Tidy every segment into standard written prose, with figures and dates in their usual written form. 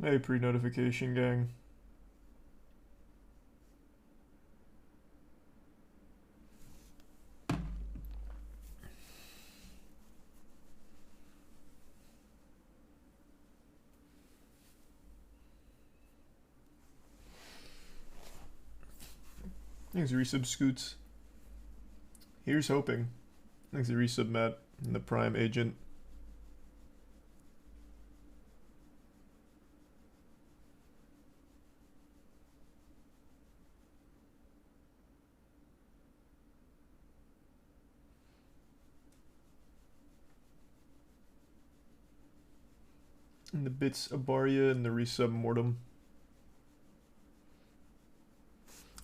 Hey, pre-notification gang. Thanks, resub Scoots. Here's hoping. Thanks, resub Matt and the Prime agent. And the bits Abaria and the resub Mortem.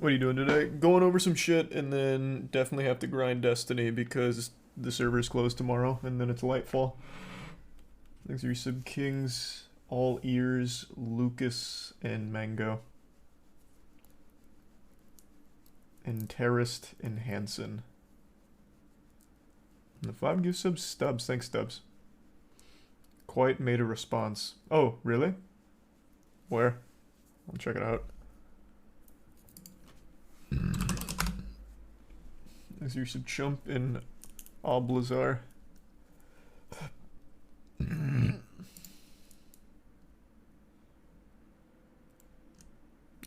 What are you doing today? Going over some shit and then definitely have to grind Destiny because the server's closed tomorrow and then it's Lightfall. Thanks, resub Kings, All Ears, Lucas, and Mango. And Terrorist and Hansen. And the 5 gift subs Stubbs. Thanks, Stubbs. Quite made a response. Oh, really? Where? I'll check it out. Thanks, you should jump in Oblazar.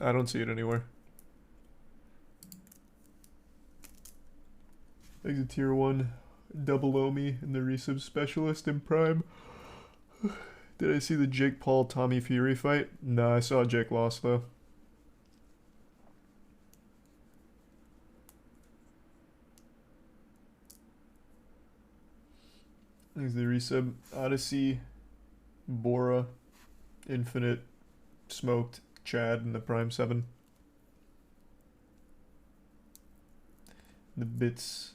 I don't see it anywhere. Exit tier 1, double Omi and the resub specialist in Prime. Did I see the Jake Paul Tommy Fury fight? Nah, I saw Jake lost though. There's the resub Odyssey, Bora, Infinite, Smoked, Chad, and the Prime 7. The bits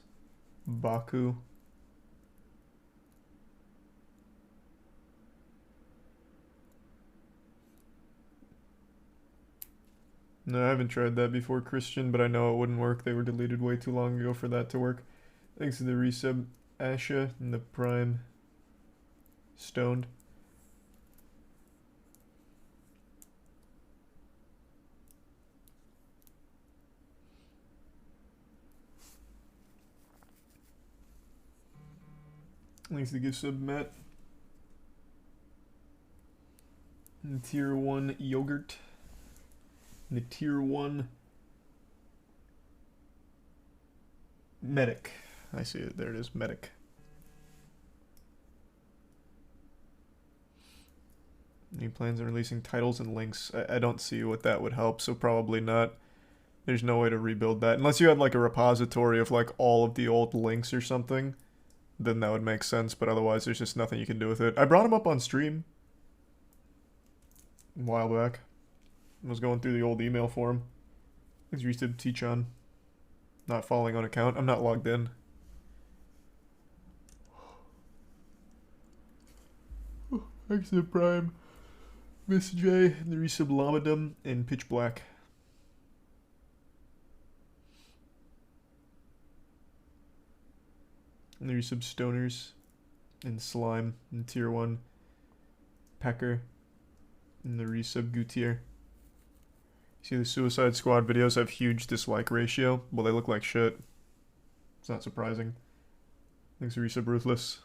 Baku. No, I haven't tried that before, Christian, but I know it wouldn't work. They were deleted way too long ago for that to work. Thanks to the resub Asha and the Prime Stoned. Thanks to the gift sub Matt. And tier 1 Yogurt. And the tier 1 Medic. I see it. There it is. Medic. Any plans on releasing titles and links? I don't see what that would help, so probably not. There's no way to rebuild that. Unless you had like a repository of like all of the old links or something, then that would make sense, but otherwise there's just nothing you can do with it. I brought him up on stream a while back. I was going through the old email for him. He's used to teach on. Not following on account. I'm not logged in. Thanks to the Prime. Miss J, the resub Lamadum, and Pitch Black. And the resub Stoners, and Slime, and tier 1 Pecker, and the resub Gutier. See, the Suicide Squad videos have huge dislike ratio. Well, they look like shit. It's not surprising. Thanks for resub Ruthless.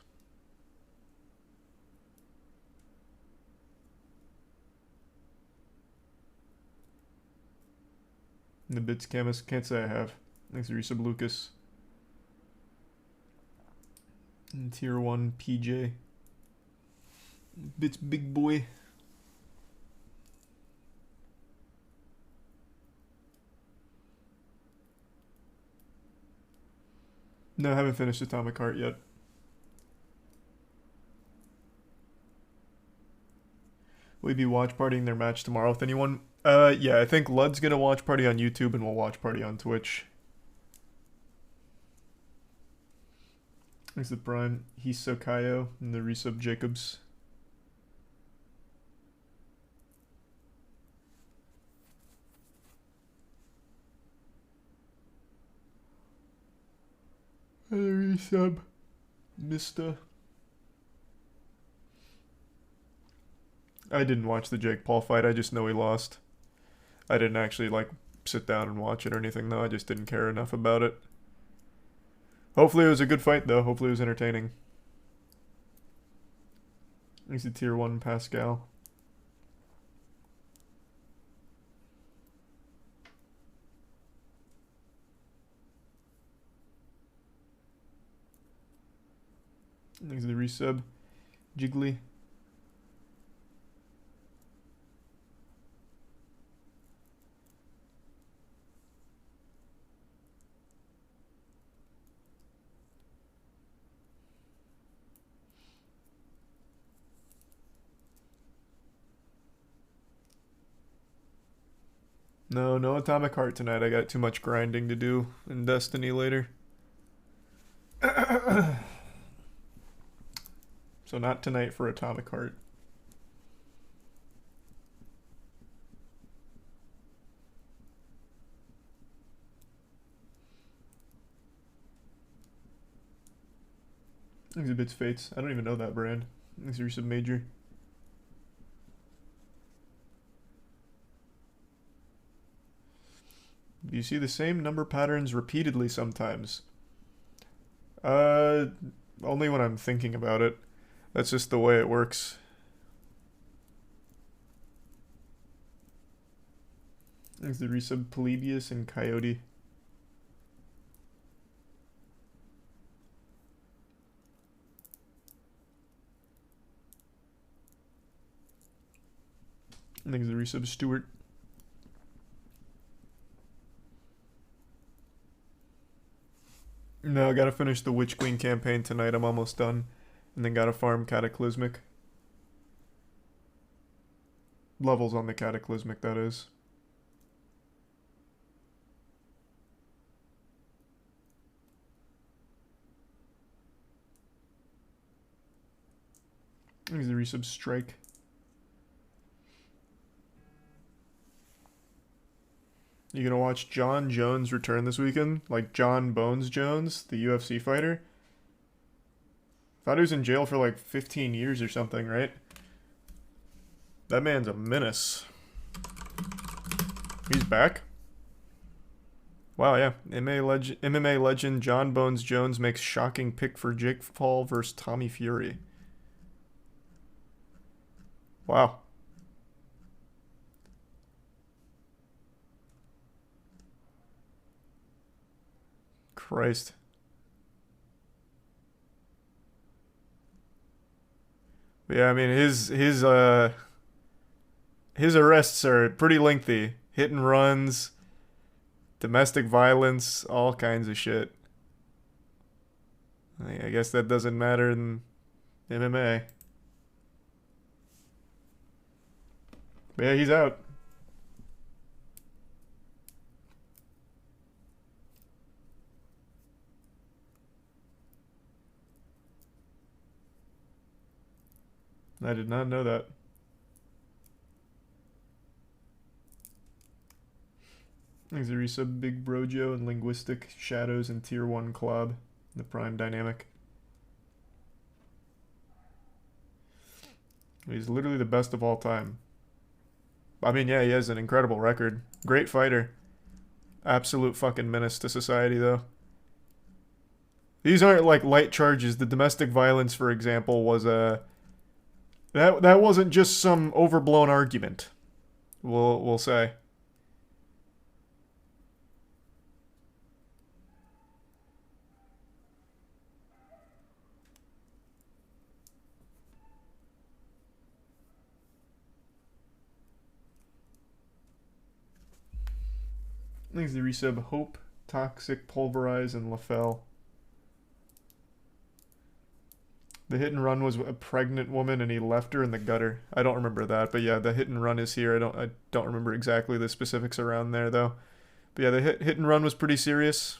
And the bits Camus, can't say I have. Thanks for resub Lucas. And tier 1 PJ. Bits Big Boy. No, I haven't finished Atomic Heart yet. Will you be watch partying their match tomorrow with anyone? Yeah, I think Lud's gonna watch party on YouTube and we'll watch party on Twitch. Thanks to the Prime. Hisokayo and the resub Jacobs. And the resub Mista. I didn't watch the Jake Paul fight. I just know he lost. I didn't actually, like, sit down and watch it or anything, though. I just didn't care enough about it. Hopefully it was a good fight, though. Hopefully it was entertaining. He's a tier 1 Pascal. He's the resub. Jiggly. No Atomic Heart tonight. I got too much grinding to do in Destiny later. So not tonight for Atomic Heart. Exhibits Fates. I don't even know that brand. These are some major. Do you see the same number patterns repeatedly sometimes? Only when I'm thinking about it. That's just the way it works. There's the resub Polybius and Coyote. I think it's the resub Stewart. No, I gotta finish the Witch Queen campaign tonight. I'm almost done. And then gotta farm Cataclysmic. Levels on the Cataclysmic, that is. Here's the resub Strike. You gonna watch John Jones return this weekend? Like John Bones Jones, the UFC fighter? Thought he was in jail for like 15 years or something, right? That man's a menace. He's back? Wow, yeah. MMA legend John Bones Jones makes shocking pick for Jake Paul versus Tommy Fury. Wow. Christ. But yeah, I mean his arrests are pretty lengthy. Hit and runs, domestic violence, all kinds of shit. I guess that doesn't matter in MMA. But yeah, he's out. I did not know that. Thanks to resub Big Brojo and Linguistic Shadows and Tier 1 Club, the Prime Dynamic. He's literally the best of all time. I mean, yeah, he has an incredible record. Great fighter. Absolute fucking menace to society, though. These aren't like light charges. The domestic violence, for example, was a... That wasn't just some overblown argument. We'll say. Thanks to resub Hope, Toxic, Pulverize, and LaFell. The hit and run was a pregnant woman and he left her in the gutter. I don't remember that, but yeah, the hit and run is here. I don't remember exactly the specifics around there though. But yeah, the hit and run was pretty serious.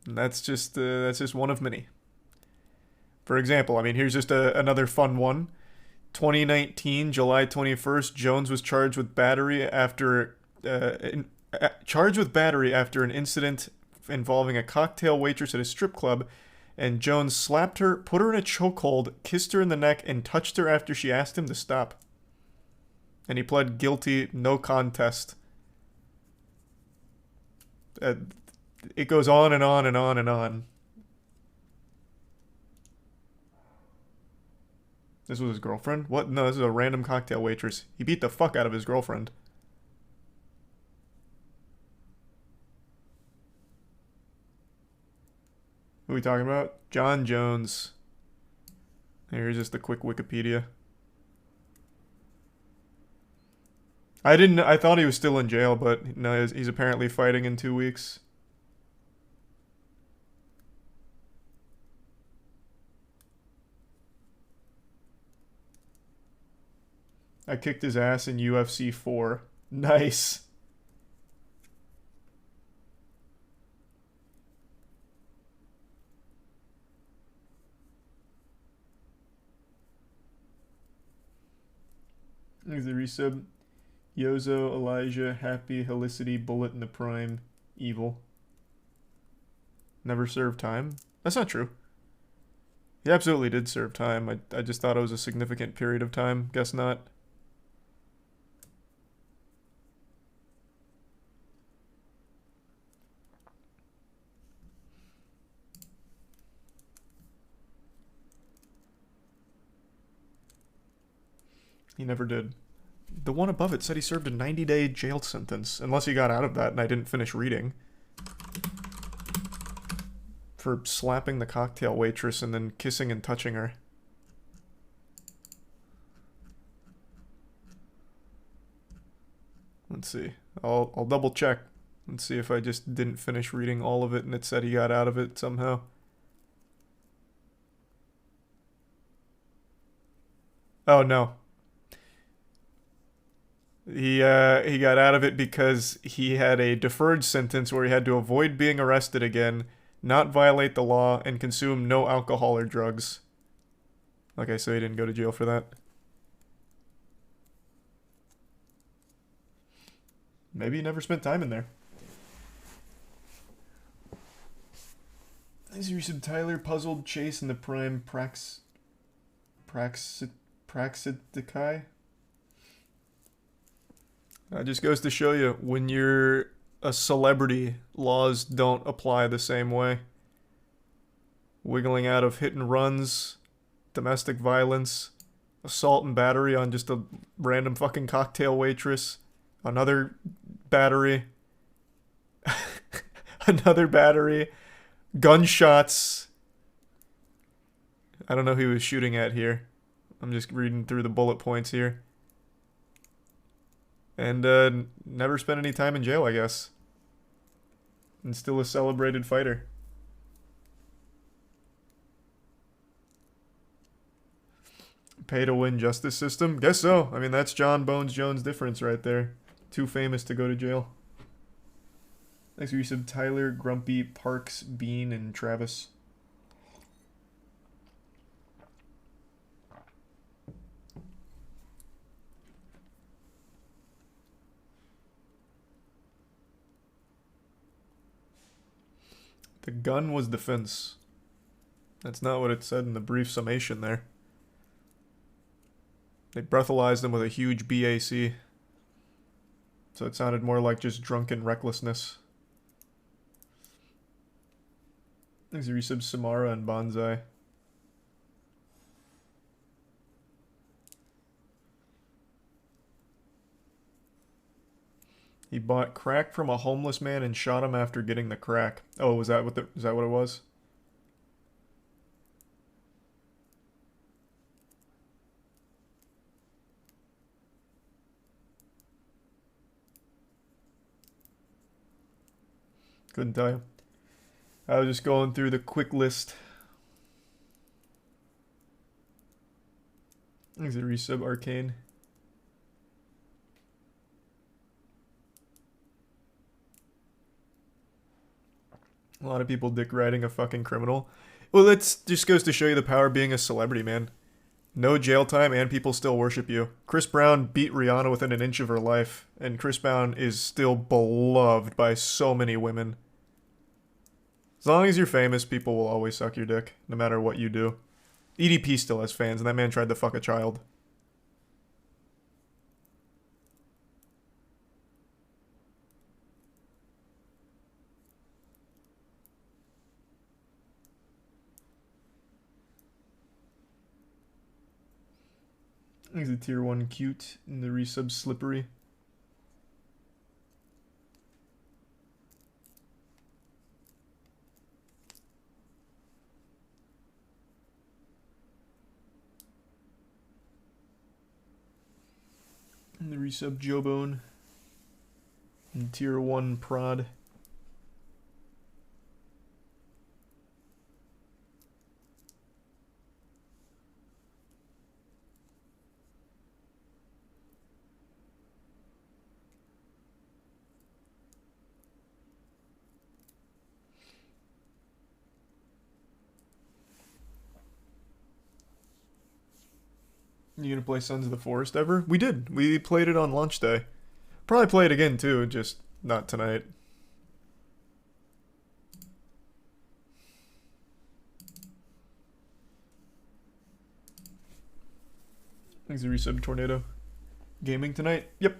And that's just one of many. For example, I mean, here's just another fun one. 2019, July 21st, Jones was charged with battery after an incident involving a cocktail waitress at a strip club and Jones slapped her, put her in a chokehold, kissed her in the neck, and touched her after she asked him to stop. And he pled guilty, no contest. It goes on and on and on and on. This was his girlfriend? What? No, this is a random cocktail waitress. He beat the fuck out of his girlfriend. Who are we talking about? John Jones. Here's just a quick Wikipedia. I thought he was still in jail, but no, he's apparently fighting in 2 weeks. I kicked his ass in UFC 4. Nice. There's the resub. Yozo, Elijah, Happy, Helicity, Bullet in the Prime, Evil. Never served time? That's not true. He absolutely did serve time. I just thought it was a significant period of time. Guess not. He never did. The one above it said he served a 90-day jail sentence, unless he got out of that and I didn't finish reading. For slapping the cocktail waitress and then kissing and touching her. Let's see. I'll double check and see if I just didn't finish reading all of it and it said he got out of it somehow. Oh no. He got out of it because he had a deferred sentence where he had to avoid being arrested again, not violate the law, and consume no alcohol or drugs. Okay, so he didn't go to jail for that. Maybe he never spent time in there. Thanks for some Tyler, Puzzled, Chase, and the Prime Cr1tikal. Just goes to show you, when you're a celebrity, laws don't apply the same way. Wiggling out of hit and runs, domestic violence, assault and battery on just a random fucking cocktail waitress, another battery, another battery, gunshots. I don't know who he was shooting at here. I'm just reading through the bullet points here. And never spent any time in jail, I guess. And still a celebrated fighter. Pay to win justice system? Guess so. I mean, that's John Bones Jones' difference right there. Too famous to go to jail. Thanks for your sub, Tyler, Grumpy, Parks, Bean, and Travis. The gun was defense. That's not what it said in the brief summation there. They breathalyzed him with a huge BAC. So it sounded more like just drunken recklessness. Thanks for resub, Samara and Bonsai. He bought crack from a homeless man and shot him after getting the crack. Oh, was that what is that what it was? Couldn't tell you. I was just going through the quick list. Thanks for resub, Arcane. A lot of people dick riding a fucking criminal. Well, that just goes to show you the power of being a celebrity, man. No jail time and people still worship you. Chris Brown beat Rihanna within an inch of her life, and Chris Brown is still beloved by so many women. As long as you're famous, people will always suck your dick, no matter what you do. EDP still has fans, and that man tried to fuck a child. He's a tier 1 cute, and the resub slippery. And the resub Jawbone. And tier 1 prod. You gonna play Sons of the Forest ever? We did. We played it on launch day. Probably play it again too, just not tonight. Thanks a resub Tornado. Gaming tonight? Yep.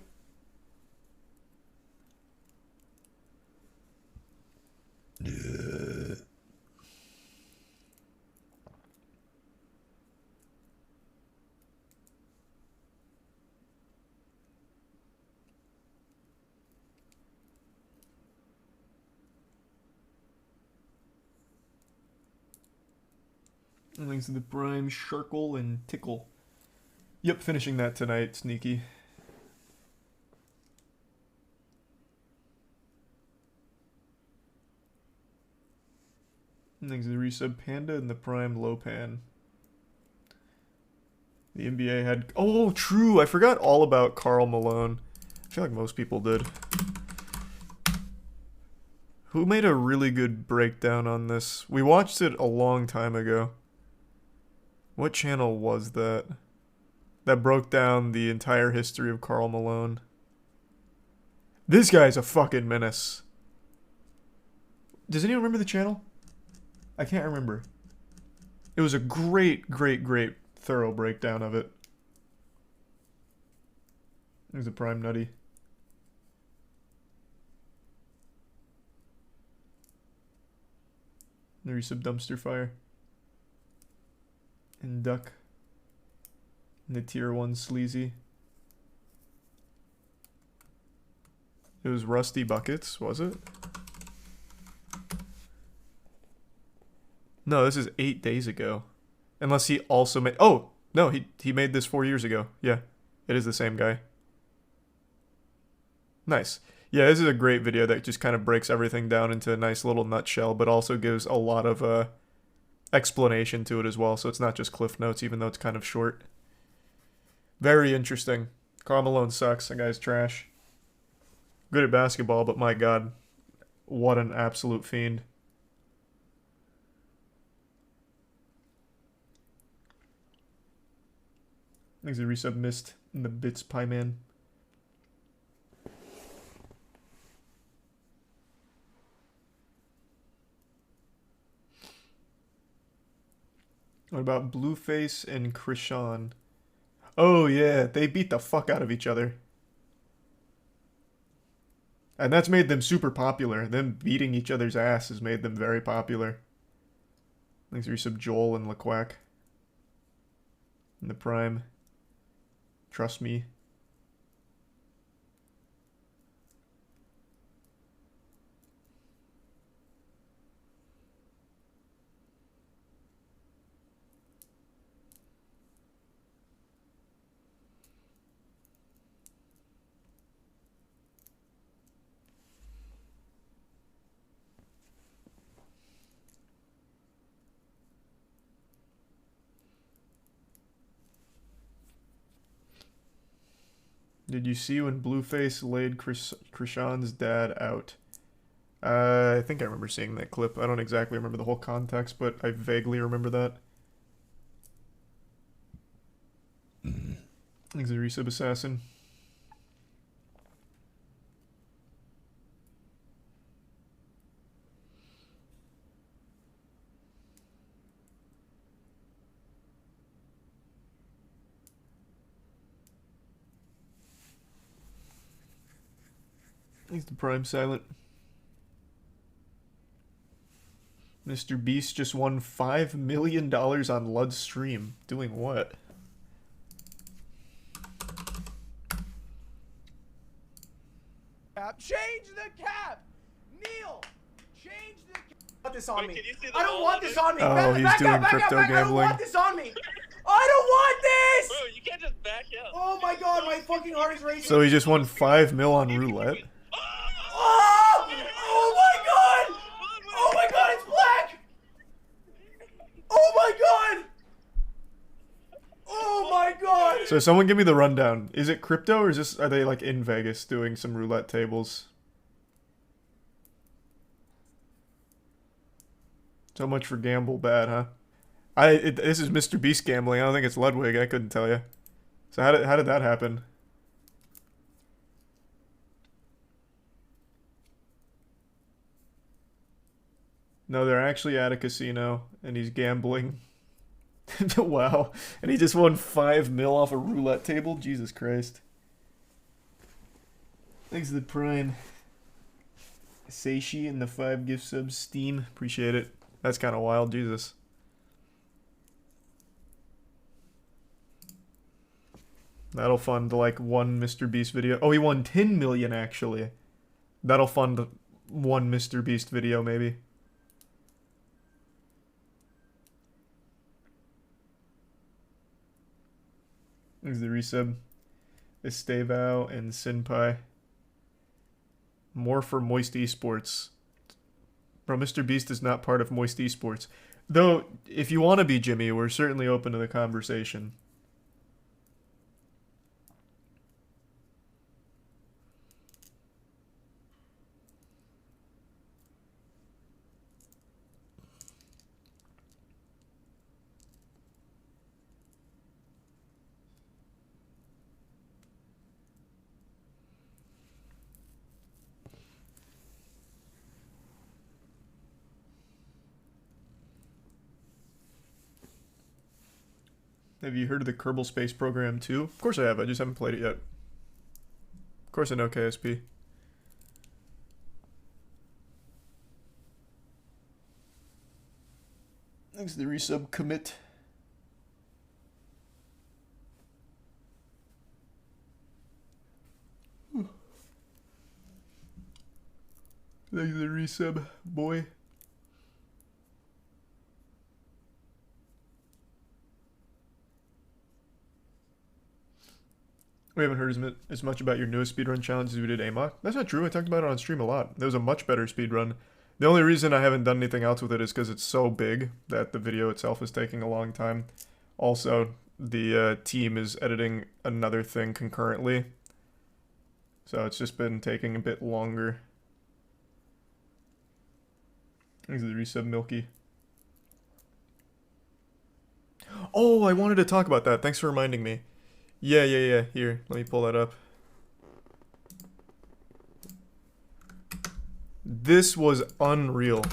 Thanks to the Prime, Cr1tikal, and Tickle. Yep, finishing that tonight, Sneaky. Thanks to the resub Panda and the Prime Lopan. The NBA had... Oh, true! I forgot all about Karl Malone. I feel like most people did. Who made a really good breakdown on this? We watched it a long time ago. What channel was that? That broke down the entire history of Karl Malone. This guy's a fucking menace. Does anyone remember the channel? I can't remember. It was a great, thorough breakdown of it. There's a Prime Nutty. There's some Dumpster Fire. And Duck. And the tier 1 Sleazy. It was Rusty Buckets, was it? No, this is 8 days ago. Unless he also made... Oh! No, he made this 4 years ago. Yeah, it is the same guy. Nice. Yeah, this is a great video that just kind of breaks everything down into a nice little nutshell, but also gives a lot of explanation to it as well, so it's not just cliff notes, even though it's kind of short. Very interesting. Karl Malone sucks. That guy's trash. Good at basketball, but my god, what an absolute fiend. Thanks to resub Mist and the Bits Pie Man. What about Blueface and Krishan? Oh yeah, they beat the fuck out of each other. And that's made them super popular. Them beating each other's ass has made them very popular. Thanks to resub Joel and LaQuack. And the Prime. Trust me. Did you see when Blueface laid Krishan's dad out? I think I remember seeing that clip. I don't exactly remember the whole context, but I vaguely remember that. Thanks to resub Assassin. He's the prime silent. Mr. Beast just won $5 million on Lud's stream. Doing what? Change the cap! Neil! Change the cap! I don't want this on Wait, me. can you see the I don't wall want of this it? on me! Oh, he's doing crypto I don't gambling. want this on me! I don't want this! Bro, you can't just back up. Oh my god, my fucking heart is racing. So he just won $5 million on roulette? Oh! Oh my god! Oh my god, it's black! Oh my god! Oh my god! So someone give me the rundown. Is it crypto or is this, are they like in Vegas doing some roulette tables? So much for gamble bad, huh? This is Mr. Beast gambling. I don't think it's Ludwig. I couldn't tell you. So how did that happen? No, they're actually at a casino and he's gambling. Wow. And he just won $5 million off a roulette table? Jesus Christ. Thanks to the Prime. Seishi and the 5 gift subs. Steam. Appreciate it. That's kind of wild. Jesus. That'll fund like one Mr. Beast video. Oh, he won 10 million actually. That'll fund one Mr. Beast video maybe. There's the resub. Estevao and Sinpai. More for Moist Esports. Bro, Mr. Beast is not part of Moist Esports. Though, if you want to be Jimmy, we're certainly open to the conversation. Have you heard of the Kerbal Space Program 2? Of course I have, I just haven't played it yet. Of course I know KSP. Thanks to the resub commit. Thanks to the resub, boy. We haven't heard as much about your newest speedrun challenge as we did AMOC. That's not true. I talked about it on stream a lot. There was a much better speedrun. The only reason I haven't done anything else with it is because it's so big that the video itself is taking a long time. Also, the team is editing another thing concurrently. So it's just been taking a bit longer. Thanks to the resub Milky. Oh, I wanted to talk about that. Thanks for reminding me. Yeah. Here, let me pull that up. This was unreal.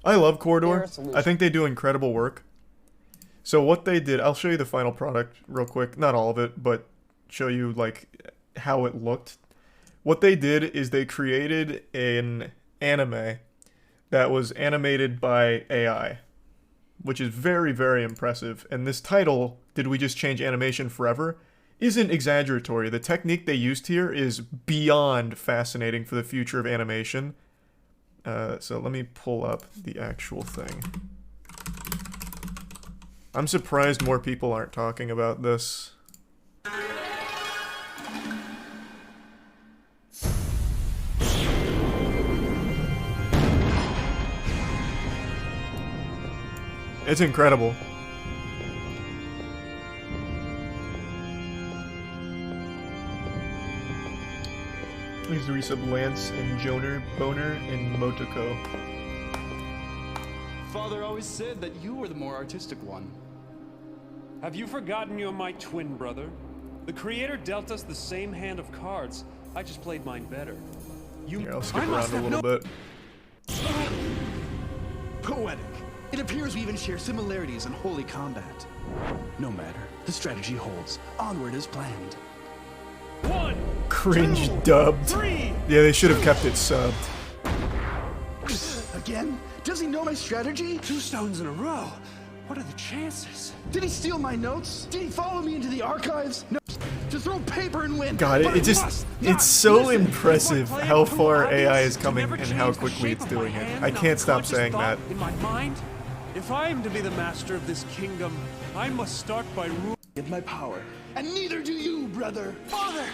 I love Corridor. I think they do incredible work. So what they did, I'll show you the final product real quick. Not all of it, but show you like how it looked. What they did is they created an anime that was animated by AI, which is very, very impressive. And this title, Did We Just Change Animation Forever?, isn't exaggeratory. The technique they used here is beyond fascinating for the future of animation. So let me pull up the actual thing. I'm surprised more people aren't talking about this. It's incredible. Please resub Lance and Joner, Boner, and Motoko. Father always said that you were the more artistic one. Have you forgotten you're my twin brother? The creator dealt us the same hand of cards. I just played mine better. Here, I'll skip around a little bit. Poetic. It appears we even share similarities in holy combat. No matter. The strategy holds. Onward as planned. One! Cringe dubbed. 3. Yeah, they should have kept it subbed. Again? Does he know my strategy? 2 stones in a row. What are the chances? Did he steal my notes? Did he follow me into the archives? No. To throw paper and win. God, But it just, must it's not so listen. impressive Play it how too far obvious AI is to coming never and how change the quickly shape it's of my doing it. hand I and can't stop unconscious saying thought that. in my mind. If I am to be the master of this kingdom, I must start by ruling. Give my power. And neither do you, brother. Father,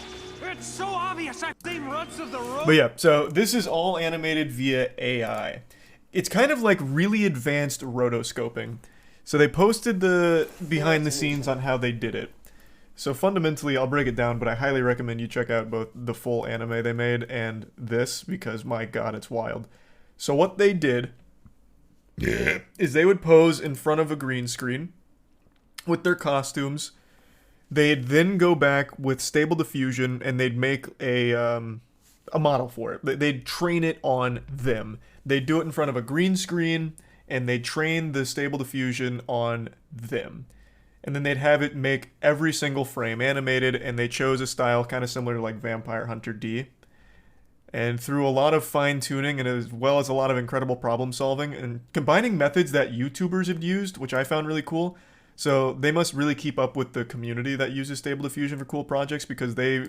it's so obvious I've seen runs of the road. But yeah, so this is all animated via AI. It's kind of like really advanced rotoscoping. So they posted the behind the scenes on how they did it. So fundamentally, I'll break it down, but I highly recommend you check out both the full anime they made and this, because my god, it's wild. So what they did is they would pose in front of a green screen with their costumes. They'd then go back with Stable Diffusion and they'd make a model for it. They'd train it on them. They'd do it in front of a green screen and they'd train the Stable Diffusion on them. And then they'd have it make every single frame animated, and they chose a style kind of similar to like Vampire Hunter D. And through a lot of fine-tuning and as well as a lot of incredible problem solving and combining methods that YouTubers have used, which I found really cool. So they must really keep up with the community that uses Stable Diffusion for cool projects, because they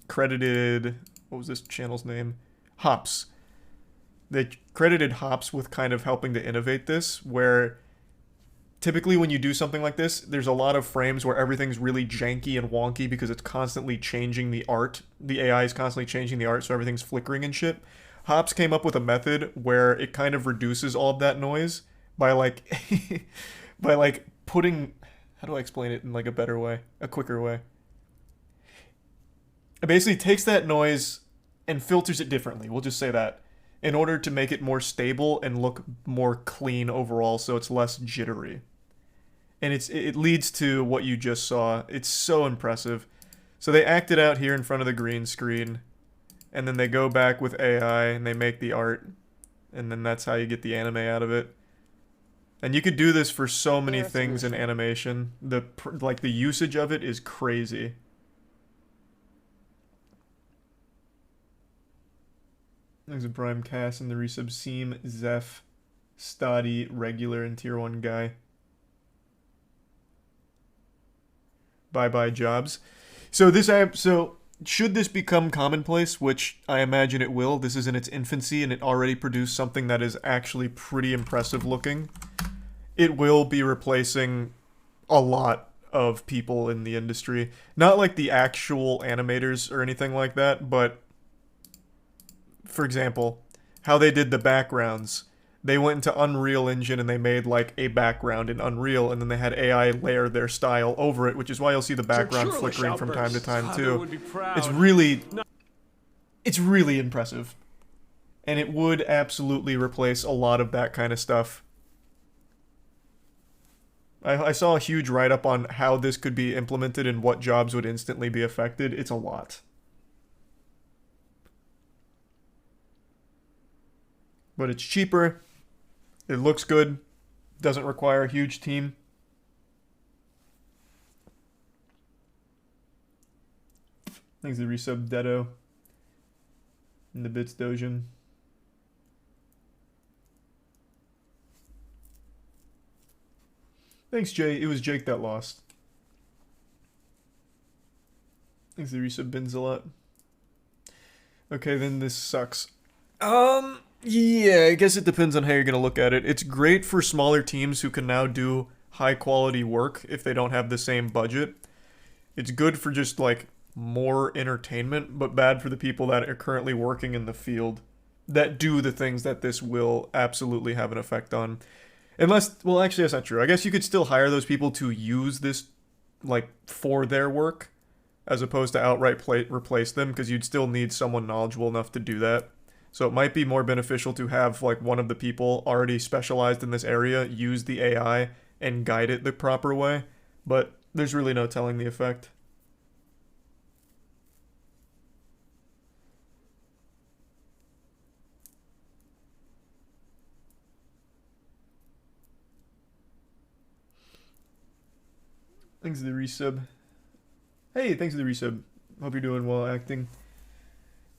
credited, what was this channel's name? Hops. They credited Hops with kind of helping to innovate this, where typically when you do something like this, there's a lot of frames where everything's really janky and wonky because it's constantly changing the art. The AI is constantly changing the art, so everything's flickering and shit. Hops came up with a method where it kind of reduces all of that noise by like by like putting, how do I explain it in like a better way, a quicker way? It basically takes that noise and filters it differently. We'll just say that, in order to make it more stable and look more clean overall, so it's less jittery. And it leads to what you just saw. It's so impressive. So they act it out here in front of the green screen, and then they go back with AI and they make the art, and then that's how you get the anime out of it. And you could do this for so many things in animation. The usage of it is crazy. There's a Prime Cast and the resub Seam, Zeph, Stoddy, regular, and tier 1 guy. Bye-bye jobs. So should this become commonplace, which I imagine it will, this is in its infancy and it already produced something that is actually pretty impressive looking, it will be replacing a lot of people in the industry. Not like the actual animators or anything like that, but for example, how they did the backgrounds. They went into Unreal Engine and they made like a background in Unreal, and then they had AI layer their style over it, which is why you'll see the background flickering from time to time Father too. would be proud. It's really impressive. And it would absolutely replace a lot of that kind of stuff. I saw a huge write-up on how this could be implemented and what jobs would instantly be affected. It's a lot. But it's cheaper, it looks good, doesn't require a huge team. Thanks to resub Dedo and the Bits Dojin. Thanks, Jay. It was Jake that lost. Thanks to resub Bins a lot. Okay, then this sucks. Yeah, I guess it depends on how you're going to look at it. It's great for smaller teams who can now do high quality work if they don't have the same budget. It's good for just like more entertainment, but bad for the people that are currently working in the field that do the things that this will absolutely have an effect on. Unless, well, actually that's not true. I guess you could still hire those people to use this like for their work as opposed to outright replace them, because you'd still need someone knowledgeable enough to do that. So it might be more beneficial to have like one of the people already specialized in this area use the AI and guide it the proper way, but there's really no telling the effect. Thanks to the resub. Hey, thanks to the resub. Hope you're doing well, acting.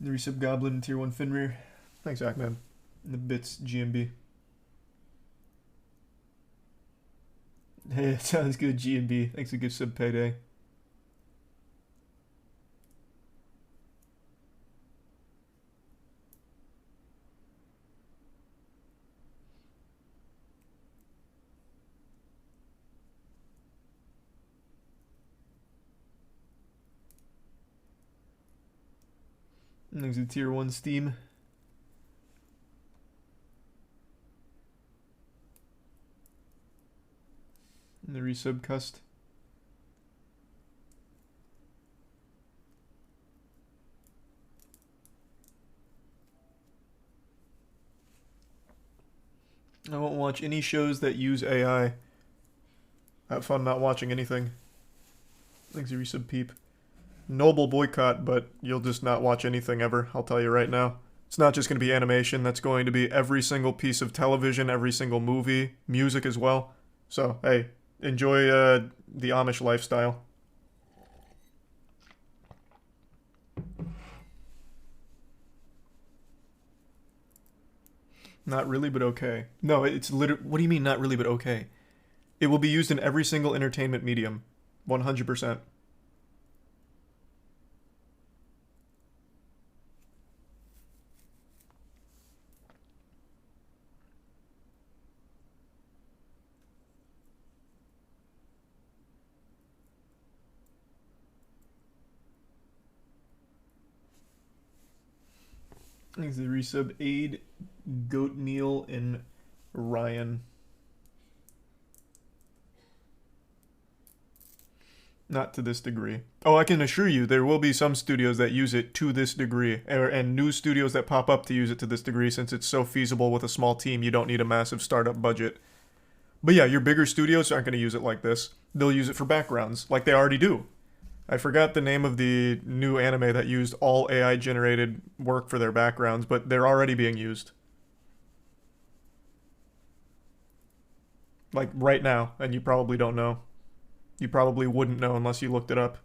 The resub Goblin, Tier 1 Fenrir. Thanks, Ackman. And the bits, GMB. Hey, it sounds good, GMB. Thanks for gift sub payday. Thanks to Tier 1 Steam. And the resub cust. I won't watch any shows that use AI. Have fun not watching anything. Thanks to resub peep. Noble boycott, but you'll just not watch anything ever, I'll tell you right now. It's not just going to be animation, that's going to be every single piece of television, every single movie, music as well. So, hey, enjoy the Amish lifestyle. Not really, but okay. No, it's literally... What do you mean, not really, but okay? It will be used in every single entertainment medium. 100%. Thanks to the resub Aid, Goat Meal, and Ryan. Not to this degree. Oh, I can assure you there will be some studios that use it to this degree, and new studios that pop up to use it to this degree since it's so feasible with a small team. You don't need a massive startup budget. But yeah, your bigger studios aren't going to use it like this. They'll use it for backgrounds, like they already do. I forgot the name of the new anime that used all AI-generated work for their backgrounds, but they're already being used. Like, right now, and you probably don't know. You probably wouldn't know unless you looked it up.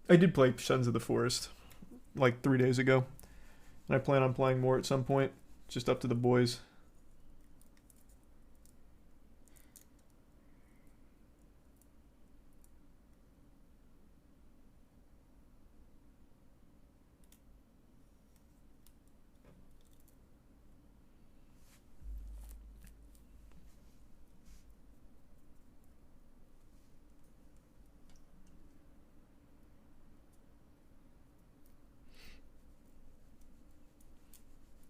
I did play Sons of the Forest like 3 days ago, and I plan on playing more at some point. Just up to the boys.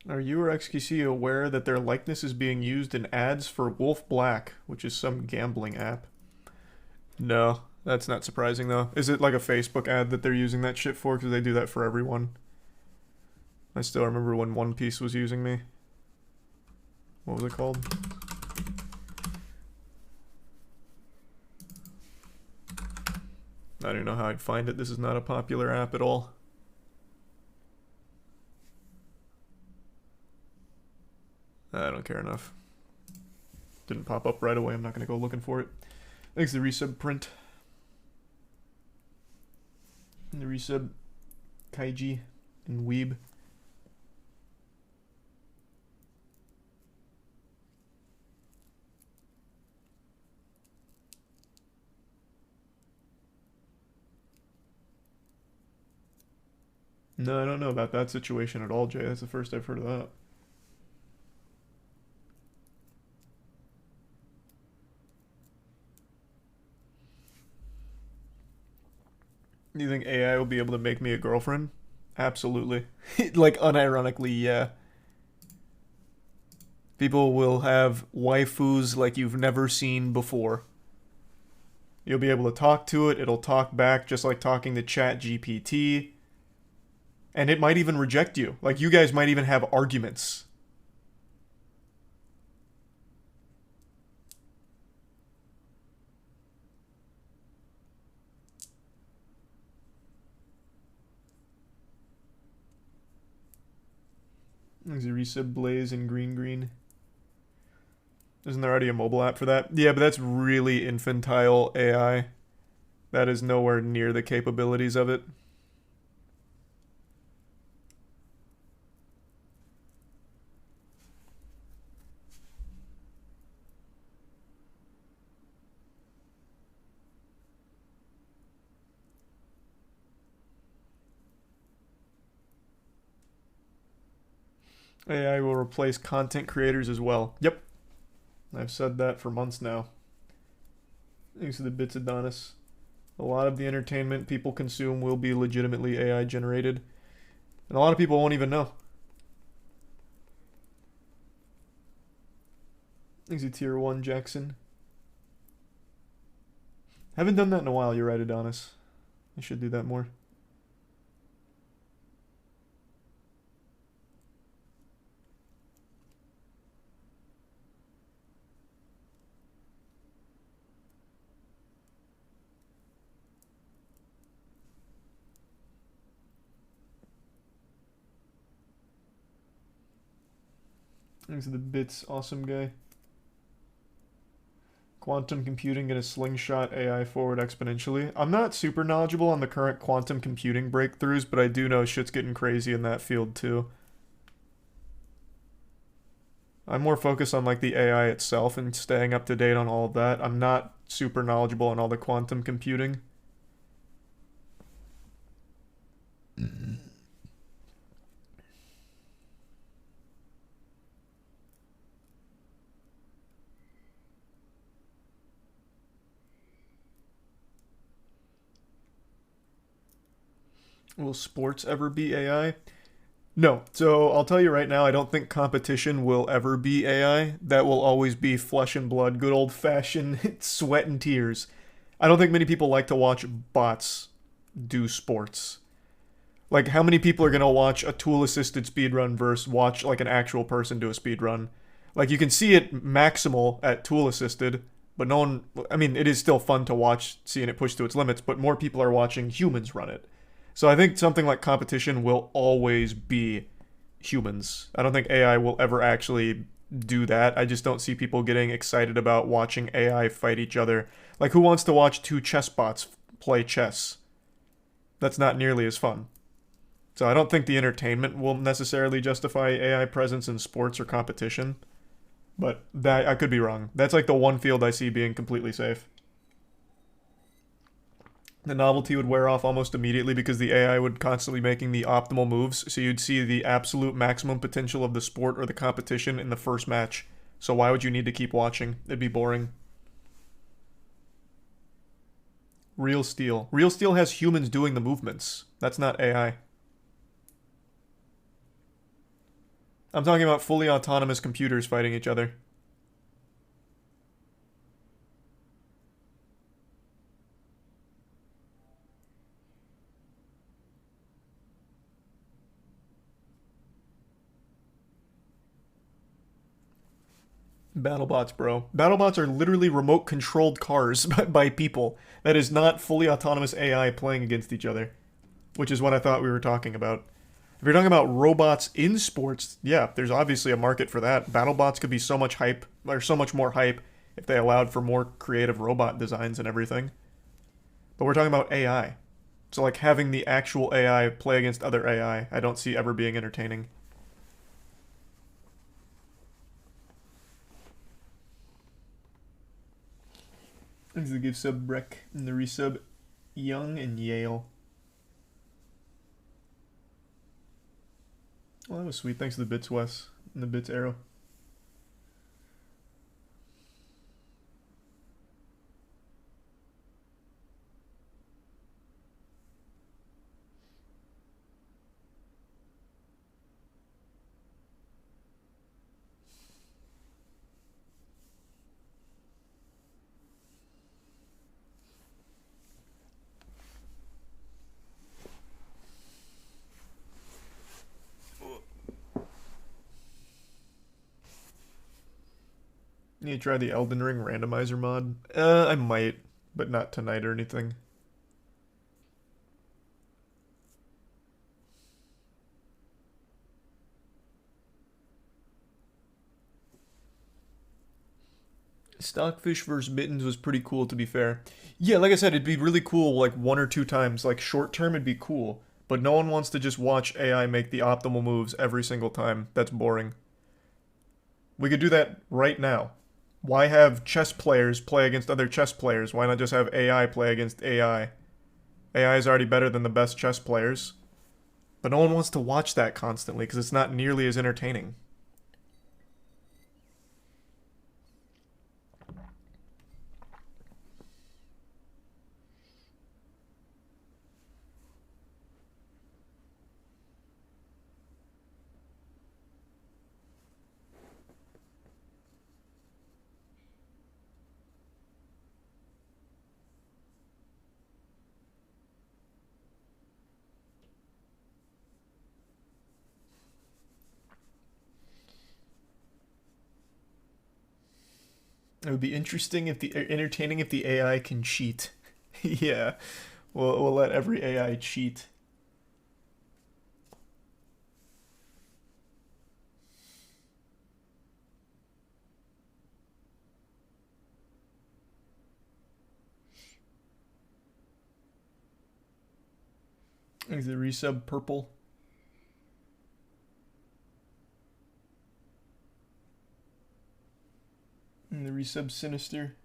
Are you or XQC aware that their likeness is being used in ads for Wolf Black, which is some gambling app? No, that's not surprising though. Is it like a Facebook ad that they're using that shit for? Because they do that for everyone. I still remember when One Piece was using me. What was it called? I don't know how I'd find it. This is not a popular app at all. I don't care enough. Didn't pop up right away. I'm not going to go looking for it. Thanks to the resub print. And the resub Kaiji and Weeb. No, I don't know about that situation at all, Jay. That's the first I've heard of that. Do you think AI will be able to make me a girlfriend? Absolutely. Like, unironically, yeah. People will have waifus like you've never seen before. You'll be able to talk to it, it'll talk back just like talking to ChatGPT. And it might even reject you. Like, you guys might even have arguments. There's a resub Blaze and Green. Isn't there already a mobile app for that? Yeah, but that's really infantile AI. That is nowhere near the capabilities of it. AI will replace content creators as well. Yep. I've said that for months now. Thanks to the bits Adonis. A lot of the entertainment people consume will be legitimately AI generated. And a lot of people won't even know. Thanks to Tier 1 Jackson. Haven't done that in a while, you're right, Adonis. I should do that more. Thanks to the bits, awesome guy. Quantum computing gonna slingshot AI forward exponentially. I'm not super knowledgeable on the current quantum computing breakthroughs, but I do know shit's getting crazy in that field too. I'm more focused on like the AI itself and staying up to date on all of that. I'm not super knowledgeable on all the quantum computing. Will sports ever be AI? No. So I'll tell you right now, I don't think competition will ever be AI. That will always be flesh and blood, good old fashioned sweat and tears. I don't think many people like to watch bots do sports. Like, how many people are going to watch a tool-assisted speedrun versus watch, like, an actual person do a speedrun? Like, you can see it maximal at tool-assisted, but no one... I mean, it is still fun to watch seeing it push to its limits, but more people are watching humans run it. So I think something like competition will always be humans. I don't think AI will ever actually do that. I just don't see people getting excited about watching AI fight each other. Like, who wants to watch two chess bots play chess? That's not nearly as fun. So I don't think the entertainment will necessarily justify AI presence in sports or competition. But that I could be wrong. That's like the one field I see being completely safe. The novelty would wear off almost immediately because the AI would constantly making the optimal moves, so you'd see the absolute maximum potential of the sport or the competition in the first match. So why would you need to keep watching? It'd be boring. Real Steel. Real Steel has humans doing the movements. That's not AI. I'm talking about fully autonomous computers fighting each other. BattleBots, bro. BattleBots are literally remote-controlled cars by people. That is not fully autonomous AI playing against each other, which is what I thought we were talking about. If you're talking about robots in sports, yeah, there's obviously a market for that. BattleBots could be so much hype, or so much more hype, if they allowed for more creative robot designs and everything. But we're talking about AI. So, like, having the actual AI play against other AI, I don't see ever being entertaining. Thanks to the give sub Breck and the resub Young and Yale. Well, that was sweet. Thanks to the bits Wes and the bits Arrow. You try the Elden Ring randomizer mod? I might, but not tonight or anything. Stockfish vs. Mittens was pretty cool, to be fair. Yeah, like I said, it'd be really cool like 1 or 2 times. Like short term, it'd be cool. But no one wants to just watch AI make the optimal moves every single time. That's boring. We could do that right now. Why have chess players play against other chess players? Why not just have AI play against AI? AI is already better than the best chess players. But no one wants to watch that constantly because it's not nearly as entertaining. It would be interesting if entertaining if the AI can cheat. Yeah, we'll let every AI cheat. Is the resub purple? And the resub sinister.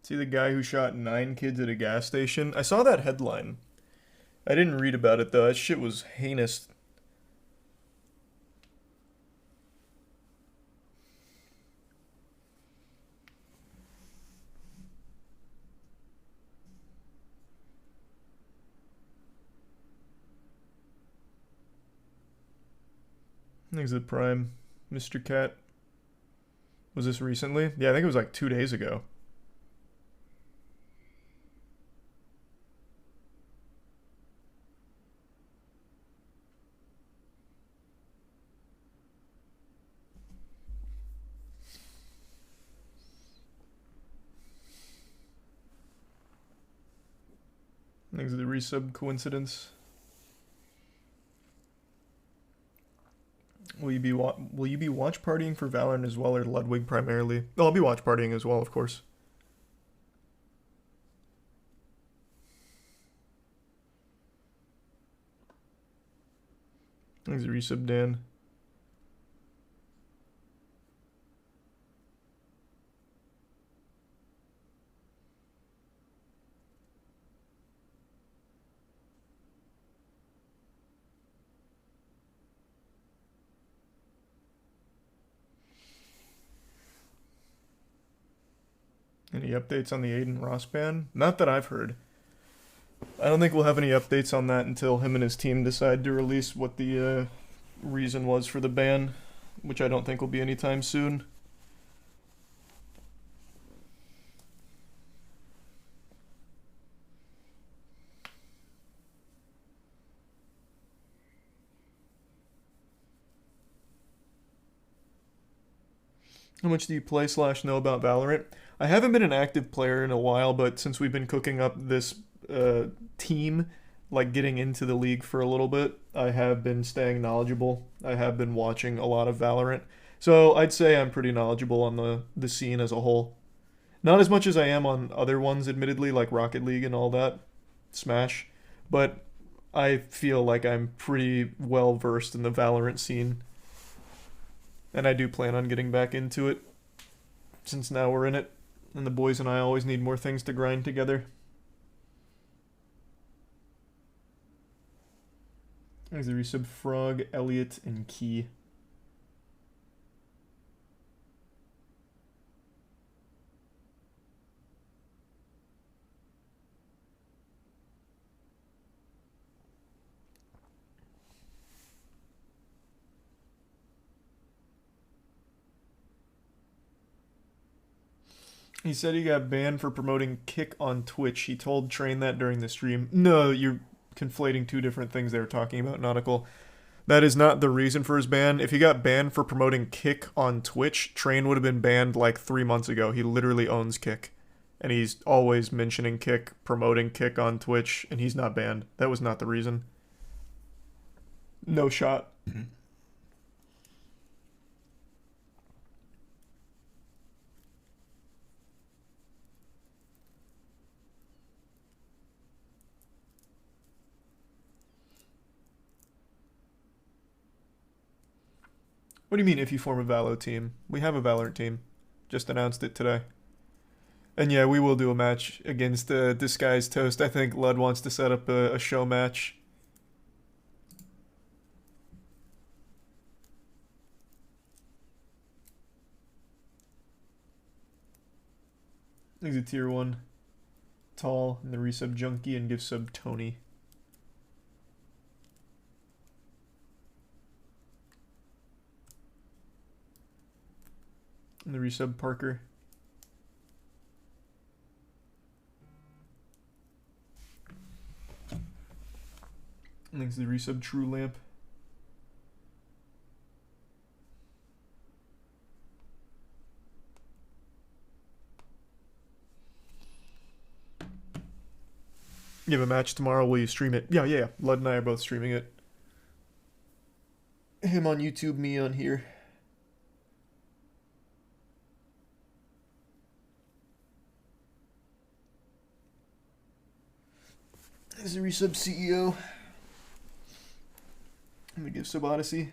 See the guy who shot 9 kids at a gas station? I saw that headline. I didn't read about it though. That shit was heinous. Exit Prime, Mr. Cat. Was this recently? Yeah, I think it was like 2 days ago. Exit the resub coincidence. Will you be watch partying for Valorant as well, or Ludwig primarily? Oh, I'll be watch partying as well, of course. Thanks, resub Dan. Any updates on the Aiden Ross ban? Not that I've heard. I don't think we'll have any updates on that until him and his team decide to release what the reason was for the ban, which I don't think will be anytime soon. How much do you play / know about Valorant? I haven't been an active player in a while, but since we've been cooking up this team, like getting into the league for a little bit, I have been staying knowledgeable. I have been watching a lot of Valorant. So I'd say I'm pretty knowledgeable on the scene as a whole. Not as much as I am on other ones, admittedly, like Rocket League and all that, Smash, but I feel like I'm pretty well versed in the Valorant scene. And I do plan on getting back into it, since now we're in it, and the boys and I always need more things to grind together. There's the resub Frog, Elliot, and Key. He said he got banned for promoting Kick on Twitch. He told Train that during the stream. No, you're conflating 2 different things they were talking about, Nautical. That is not the reason for his ban. If he got banned for promoting Kick on Twitch, Train would have been banned like 3 months ago. He literally owns Kick. And he's always mentioning Kick, promoting Kick on Twitch, and he's not banned. That was not the reason. No shot. What do you mean if you form a Valo team? We have a Valorant team. Just announced it today. And yeah, we will do a match against Disguised Toast. I think Lud wants to set up a show match. He's a tier 1. Tall, and the resub Junkie, and give sub Tony. And the resub Parker. And thanks to the resub True Lamp. You have a match tomorrow, will you stream it? Yeah. Lud and I are both streaming it. Him on YouTube, me on here. This is a resub CEO. I'm gonna give sub Odyssey.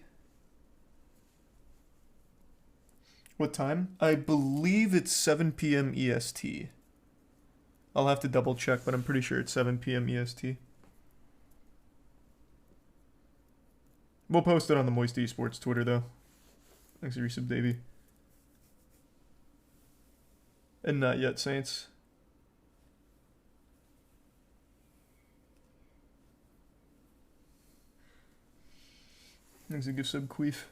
What time? I believe it's 7 p.m. EST. I'll have to double check, but I'm pretty sure it's 7 p.m. EST. We'll post it on the Moist Esports Twitter, though. Thanks for resub, Davey. And not yet, Saints. Thanks for give sub, Queef.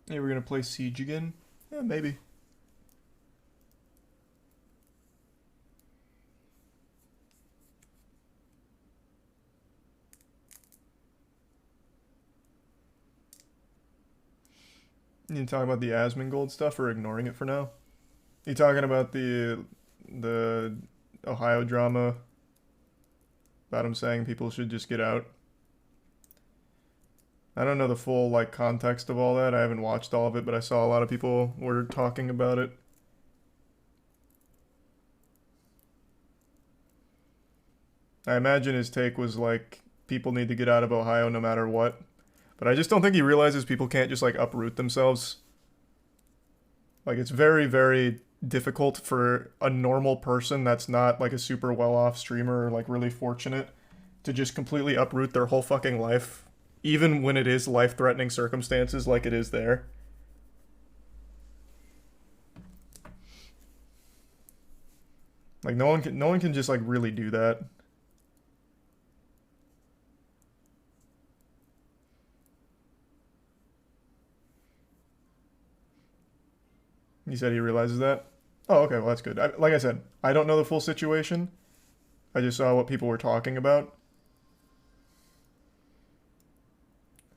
Hey, we're gonna play Siege again? Yeah, maybe. You talking about the Asmongold stuff or ignoring it for now? You talking about the Ohio drama about him saying people should just get out? I don't know the full like context of all that. I haven't watched all of it, but I saw a lot of people were talking about it. I imagine his take was like people need to get out of Ohio no matter what. But I just don't think he realizes people can't just like uproot themselves. Like it's very, very difficult for a normal person that's not like a super well-off streamer or like really fortunate to just completely uproot their whole fucking life. Even when it is life-threatening circumstances like it is there. Like no one can just like really do that. He said he realizes that. Oh, okay, well that's good. Like I said, I don't know the full situation. I just saw what people were talking about.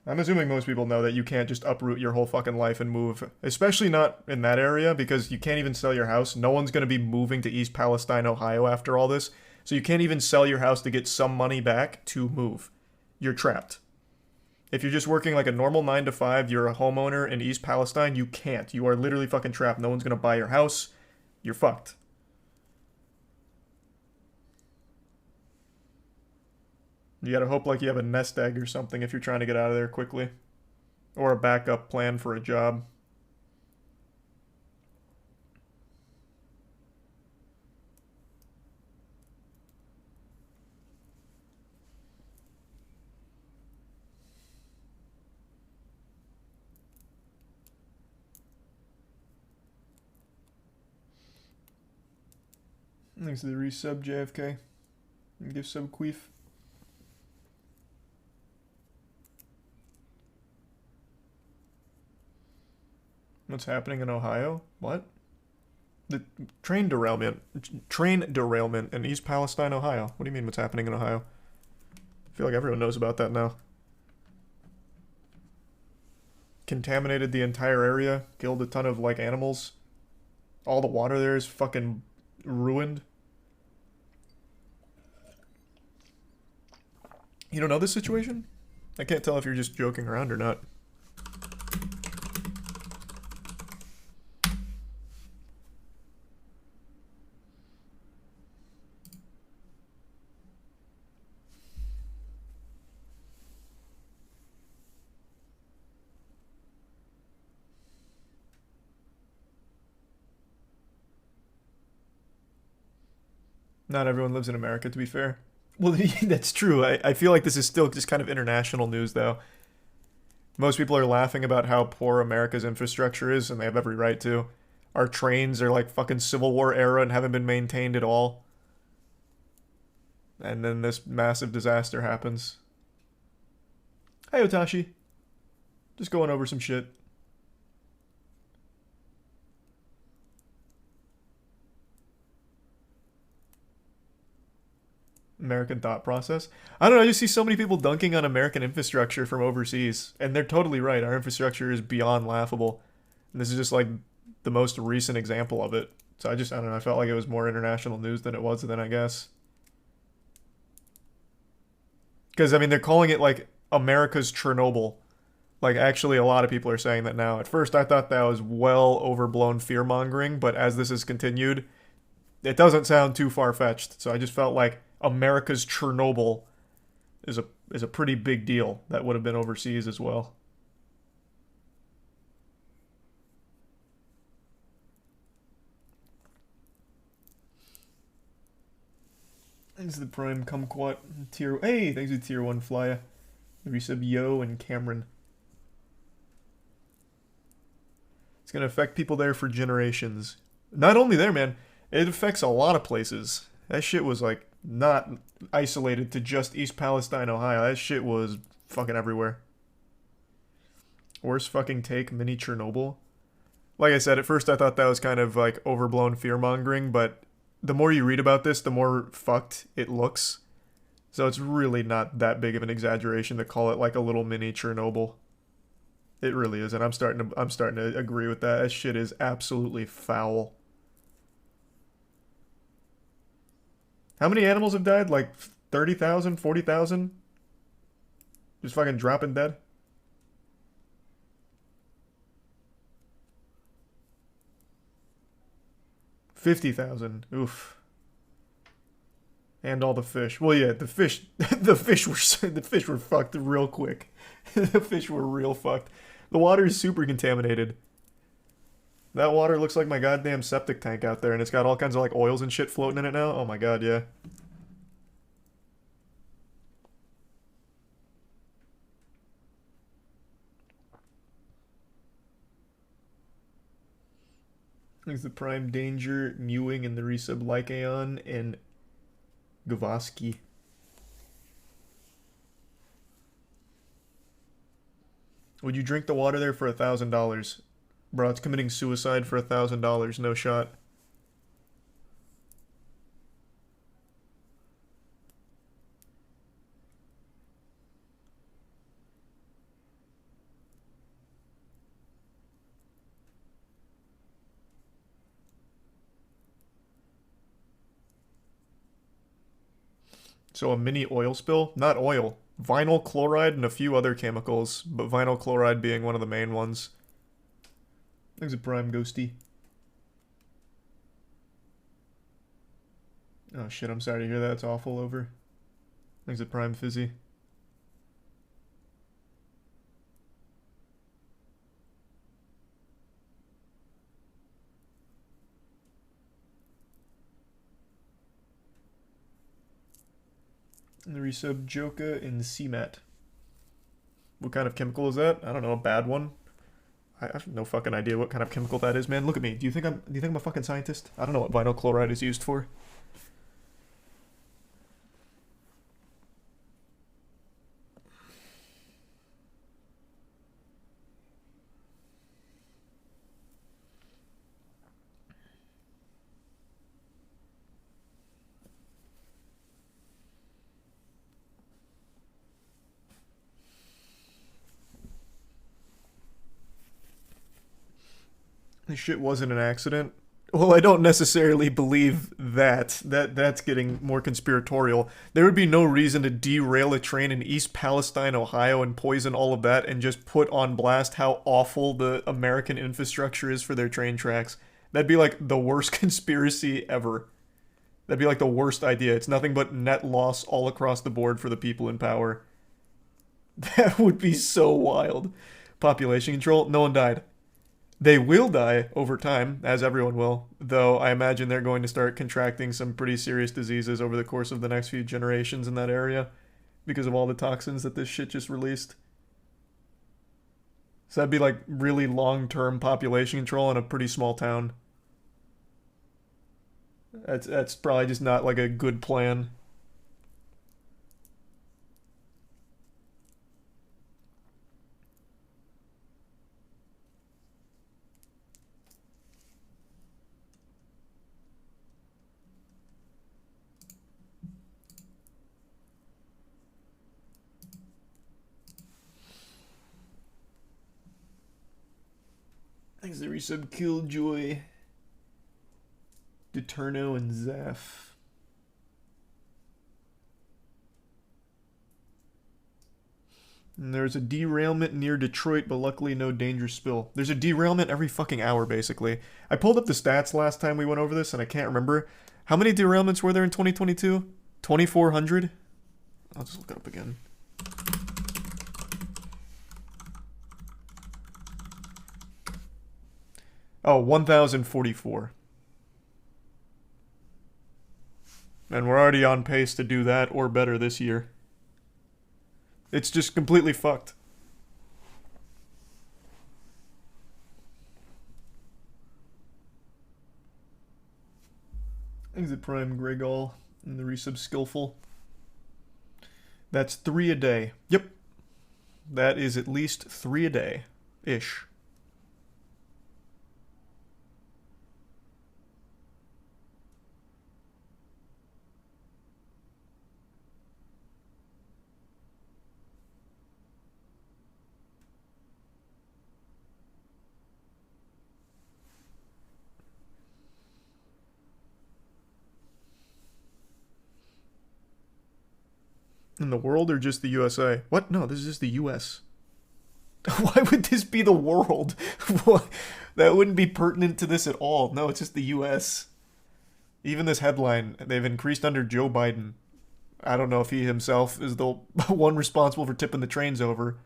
I'm assuming most people know that you can't just uproot your whole fucking life and move. Especially not in that area, because you can't even sell your house. No one's going to be moving to East Palestine, Ohio after all this. So you can't even sell your house to get some money back to move. You're trapped. If you're just working like a normal 9 to 5, you're a homeowner in East Palestine, you can't. You are literally fucking trapped. No one's going to buy your house. You're fucked. You gotta hope like you have a nest egg or something if you're trying to get out of there quickly. Or a backup plan for a job. Thanks to the resub, JFK. Give some queef. What's happening in Ohio? What? The train derailment in East Palestine, Ohio. What do you mean what's happening in Ohio? I feel like everyone knows about that now. Contaminated the entire area, killed a ton of like animals. All the water there is fucking ruined. You don't know this situation? I can't tell if you're just joking around or not. Not everyone lives in America, to be fair. Well, that's true. I feel like this is still just kind of international news, though. Most people are laughing about how poor America's infrastructure is, and they have every right to. Our trains are like fucking Civil War era and haven't been maintained at all. And then this massive disaster happens. Hey, Otashi. Just going over some shit. American thought process. I don't know, I just see so many people dunking on American infrastructure from overseas. And they're totally right. Our infrastructure is beyond laughable. And this is just like the most recent example of it. So I don't know, I felt like it was more international news than it was then, I guess. Because, I mean, they're calling it like America's Chernobyl. Like, actually, a lot of people are saying that now. At first, I thought that was well overblown fear-mongering, but as this has continued, it doesn't sound too far-fetched. So I just felt like America's Chernobyl is a pretty big deal that would have been overseas as well. Thanks to the Prime Kumquat tier. Hey, thanks to tier 1 Flya. The resub Yo and Cameron. It's gonna affect people there for generations. Not only there, man. It affects a lot of places. That shit was like not isolated to just East Palestine, Ohio. That shit was fucking everywhere. Worst fucking take, mini Chernobyl. Like I said, at first I thought that was kind of like overblown fear-mongering, but the more you read about this, the more fucked it looks. So it's really not that big of an exaggeration to call it like a little mini Chernobyl. It really is, and I'm starting to agree with that. That shit is absolutely foul. How many animals have died? Like 30,000, 40,000? Just fucking dropping dead? $50,000. Oof. And all the fish. Well, yeah, the fish were fucked real quick. The fish were real fucked. The water is super contaminated. That water looks like my goddamn septic tank out there, and it's got all kinds of like oils and shit floating in it now. Oh my god, yeah. There's the Prime Danger, Mewing, and the resub Lycaon, and Gavaski. Would you drink the water there for $1,000? Bro, it's committing suicide for $1,000, no shot. So a mini oil spill? Not oil. Vinyl chloride and a few other chemicals, but vinyl chloride being one of the main ones. Thanks a Prime Ghosty. Oh shit, I'm sorry to hear that. It's awful over. Thanks a Prime Fizzy. And the resub Joka in CMAT. What kind of chemical is that? I don't know, a bad one? I have no fucking idea what kind of chemical that is, man. Look at me. Do you think I'm a fucking scientist? I don't know what vinyl chloride is used for. This shit wasn't an accident. Well, I don't necessarily believe that. That's getting more conspiratorial. There would be no reason to derail a train in East Palestine, Ohio, and poison all of that and just put on blast how awful the American infrastructure is for their train tracks. That'd be like the worst conspiracy ever. That'd be like the worst idea. It's nothing but net loss all across the board for the people in power. That would be so wild. Population control? No one died. They will die over time, as everyone will, though I imagine they're going to start contracting some pretty serious diseases over the course of the next few generations in that area because of all the toxins that this shit just released. So that'd be like really long-term population control in a pretty small town. That's probably just not like a good plan. Thanks to resub Killjoy, Deterno, and Zeph. And there's a derailment near Detroit, but luckily no dangerous spill. There's a derailment every fucking hour, basically. I pulled up the stats last time we went over this, and I can't remember. How many derailments were there in 2022? 2,400? I'll just look it up again. Oh, 1,044. And we're already on pace to do that or better this year. It's just completely fucked. Exit Prime Gregol and the resub Skillful. That's 3 a day. Yep. That is at least 3 a day. Ish. In the world or just the USA? What? No, this is just the US. Why would this be the world? That wouldn't be pertinent to this at all. No, it's just the US. Even this headline, they've increased under Joe Biden. I don't know if he himself is the one responsible for tipping the trains over.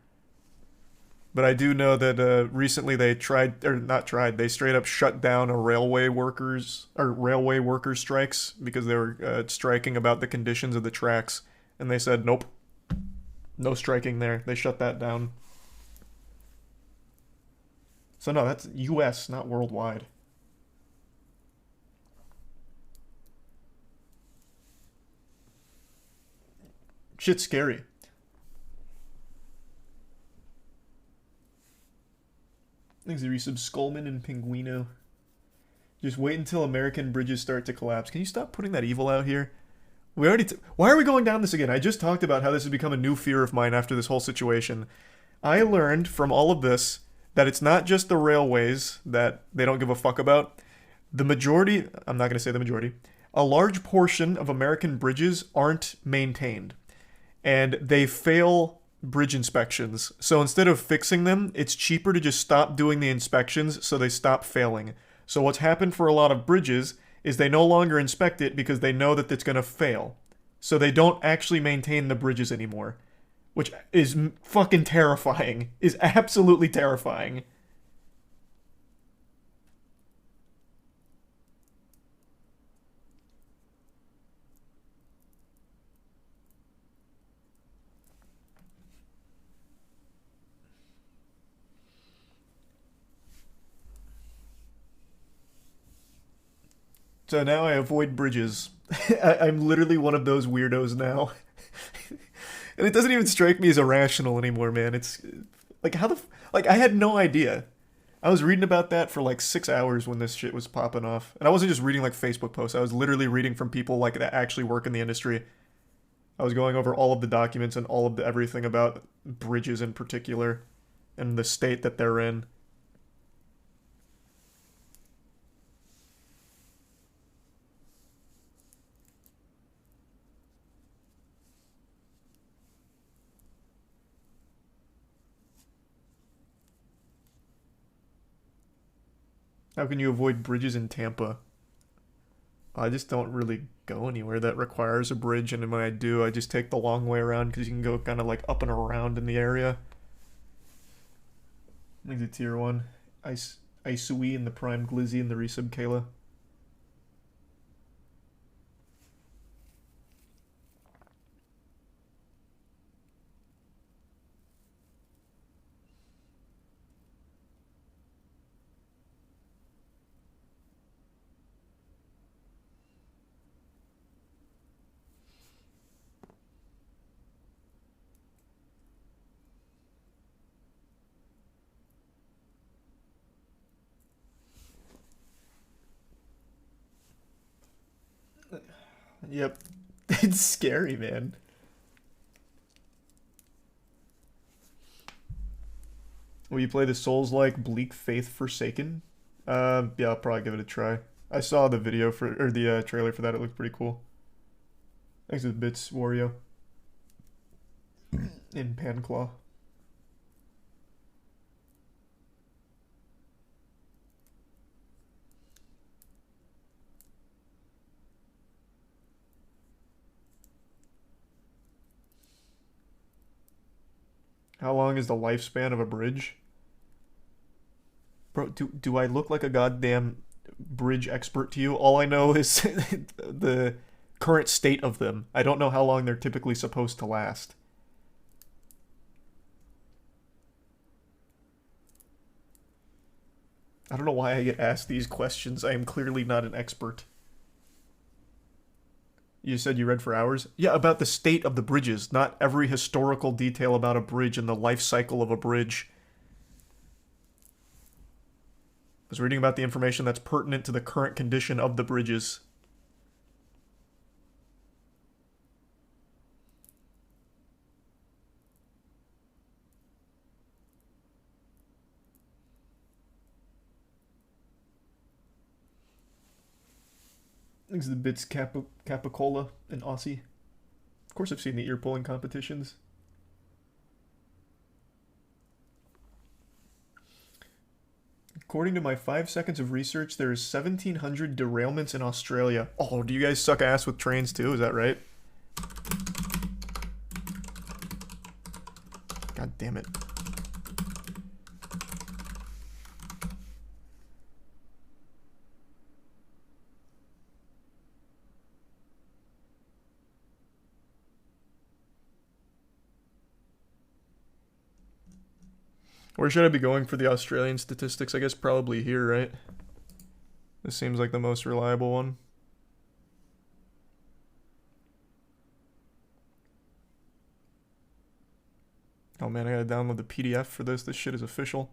But I do know that recently they they straight up shut down a railway worker strikes because they were striking about the conditions of the tracks. And they said, nope, no striking there. They shut that down. So no, that's US, not worldwide. Shit's scary. Thanks to resub Skullman and Pinguino. Just wait until American bridges start to collapse. Can you stop putting that evil out here? We already. Why are we going down this again? I just talked about how this has become a new fear of mine after this whole situation. I learned from all of this that it's not just the railways that they don't give a fuck about. The majority, I'm not going to say the majority, a large portion of American bridges aren't maintained. And they fail bridge inspections. So instead of fixing them, it's cheaper to just stop doing the inspections so they stop failing. So what's happened for a lot of bridges is they no longer inspect it because they know that it's going to fail. So they don't actually maintain the bridges anymore. Which is fucking terrifying. Is absolutely terrifying. So now I avoid bridges. I'm literally one of those weirdos now. And it doesn't even strike me as irrational anymore, man. It's like, I had no idea. I was reading about that for like 6 hours when this shit was popping off. And I wasn't just reading like Facebook posts. I was literally reading from people like that actually work in the industry. I was going over all of the documents and all of everything about bridges in particular and the state that they're in. How can you avoid bridges in Tampa? I just don't really go anywhere that requires a bridge, and when I do, I just take the long way around because you can go kind of like up and around in the area. I think it's tier 1. Isui and the Prime Glizzy and the Resub Kayla. Yep. It's scary, man. Will you play the Souls-like Bleak Faith Forsaken? Yeah, I'll probably give it a try. I saw the video for, or the trailer for that. It looked pretty cool. Thanks to the bits, Wario. In Panclaw. How long is the lifespan of a bridge? Bro, do I look like a goddamn bridge expert to you? All I know is the current state of them. I don't know how long they're typically supposed to last. I don't know why I get asked these questions. I am clearly not an expert. You said you read for hours? Yeah, about the state of the bridges, not every historical detail about a bridge and the life cycle of a bridge. I was reading about the information that's pertinent to the current condition of the bridges. Thanks to the bits Capicola and Aussie. Of course I've seen the ear pulling competitions. According to my 5 seconds of research, there is 1,700 derailments in Australia. Oh, do you guys suck ass with trains too? Is that right? God damn it. Where should I be going for the Australian statistics? I guess probably here, right? This seems like the most reliable one. Oh man, I gotta download the PDF for this. This shit is official.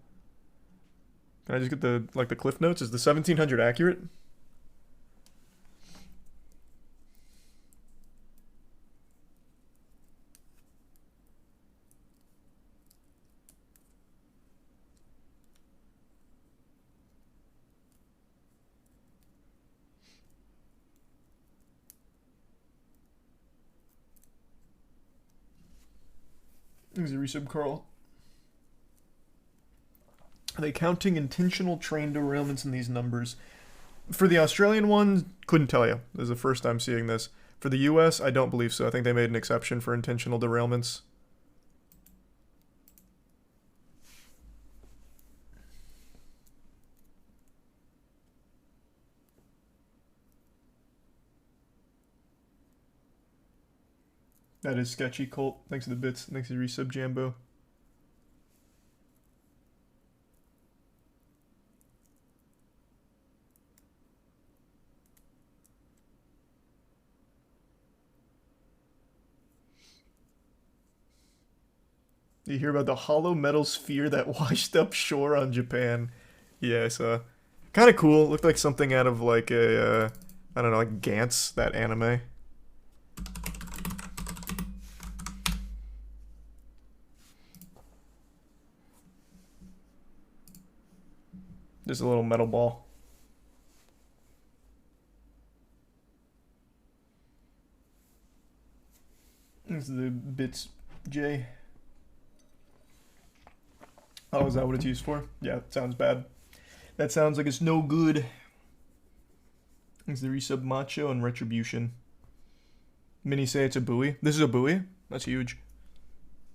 Can I just get the, like, the cliff notes? Is the 1,700 accurate? Thanks a resub, Carl. Are they counting intentional train derailments in these numbers? For the Australian one, couldn't tell you. This is the first time seeing this. For the US, I don't believe so. I think they made an exception for intentional derailments. That is sketchy, Colt. Thanks for the bits. Thanks for the resub, Jambo. You hear about the hollow metal sphere that washed up shore on Japan? Yeah, I saw. Kind of cool. Looked like something out of like a, I don't know, like Gantz, that anime. Just a little metal ball. This is the bits, J. Oh, is that what it's used for? Yeah, sounds bad. That sounds like it's no good. Thanks to the resub Macho and Retribution. Mini say it's a buoy. This is a buoy? That's huge.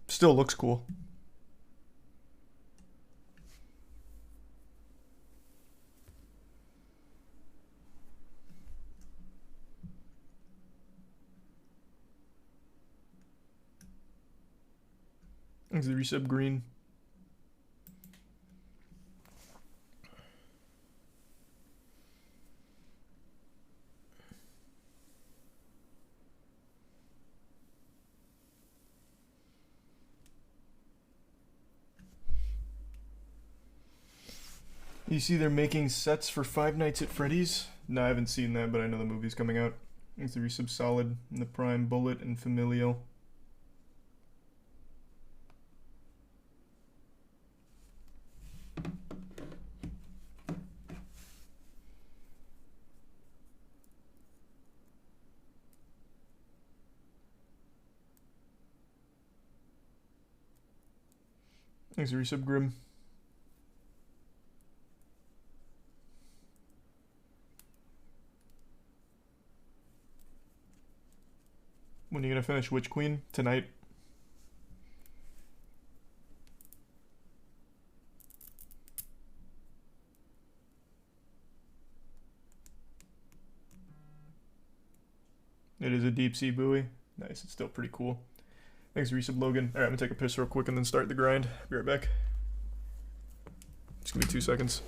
Still looks cool. Thanks to the resub Green. You see they're making sets for Five Nights at Freddy's? No, I haven't seen that, but I know the movie's coming out. Thanks to resub Solid and the Prime Bullet and Familial. Thanks to resub Grim. When are you gonna finish Witch Queen? Tonight. It is a deep sea buoy. Nice, it's still pretty cool. Thanks, resub Logan. Alright, I'm gonna take a piss real quick and then start the grind. Be right back. Just give me 2 seconds.